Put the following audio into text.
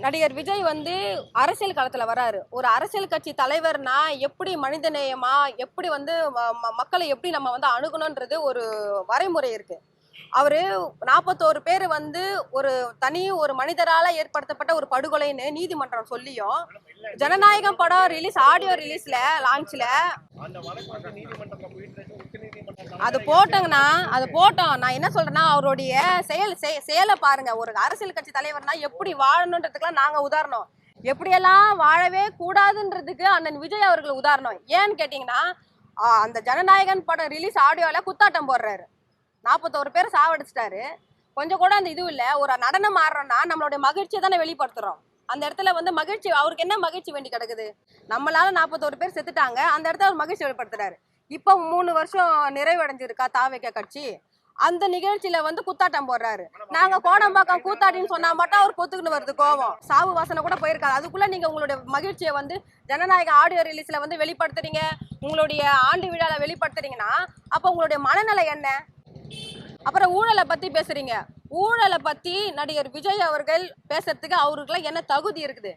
நடிகர் விஜய் வந்து அரசியல் களத்துல வராரு. ஒரு அரசியல் கட்சி தலைவர்னா எப்படி மனிதநேயமா, எப்படி வந்து மக்களை எப்படி நம்ம வந்து அணுகணும்ன்றது ஒரு வரைமுறை இருக்கு. அவரு 41 பேர் வந்து ஒரு மனிதரால ஏற்படுத்தப்பட்ட ஒரு படுகொலைன்னு நீதிமன்றம் சொல்லியும், ஜனநாயகம் படம் ரிலீஸ் ஆடியோ ரிலீஸ்ல லான்ச்ல அது போட்டோங்கண்ணா, அது போட்டோம். நான் என்ன சொல்றேன்னா, அவருடைய செயலை பாருங்க. ஒரு அரசியல் கட்சி தலைவர்னா எப்படி வாழணுன்றதுக்கெல்லாம் நாங்க உதாரணம். எப்படியெல்லாம் வாழவே கூடாதுன்றதுக்கு அண்ணன் விஜய் அவர்கள் உதாரணம். ஏன்னு கேட்டீங்கன்னா, அந்த ஜனநாயகன் படம் ரிலீஸ் ஆடியோல குத்தாட்டம் போடுறாரு. 41 பேர் சாவடிச்சிட்டாரு. கொஞ்சம் கூட அந்த இது இல்லை. ஒரு நடனம் ஆடுறோம்னா நம்மளுடைய மகிழ்ச்சியை தானே வெளிப்படுத்துறோம். அந்த இடத்துல வந்து மகிழ்ச்சி, அவருக்கு என்ன மகிழ்ச்சி வேண்டி கிடக்குது? நம்மளால 41 பேர் செத்துட்டாங்க, அந்த இடத்துல அவர் மகிழ்ச்சி வெளிப்படுத்துறாரு. இப்போ 3 வருஷம் நிறைவடைஞ்சிருக்கா தாவேக கட்சி, அந்த நிகழ்ச்சியில வந்து குத்தாட்டம் போடுறாரு. நாங்க கோடம்பாக்கம் கூத்தாடின்னு சொன்னா மட்டும் அவர் பொத்துக்குன்னு வருது கோவம். சாவு வாசனை கூட போயிருக்காரு. அதுக்குள்ள நீங்க உங்களுடைய மகிழ்ச்சியை வந்து ஜனநாயக ஆடியோ ரிலீஸ்ல வந்து வெளிப்படுத்துறீங்க, உங்களுடைய ஆண்டு விழால வெளிப்படுத்துறீங்கன்னா அப்ப உங்களுடைய மனநிலை என்ன? அப்புறம் ஊழலை பத்தி பேசுறீங்க. ஊழலை பத்தி நடிகர் விஜய் அவர்கள் பேசுறதுக்கு அவருக்குலாம் என்ன தகுதி இருக்குது?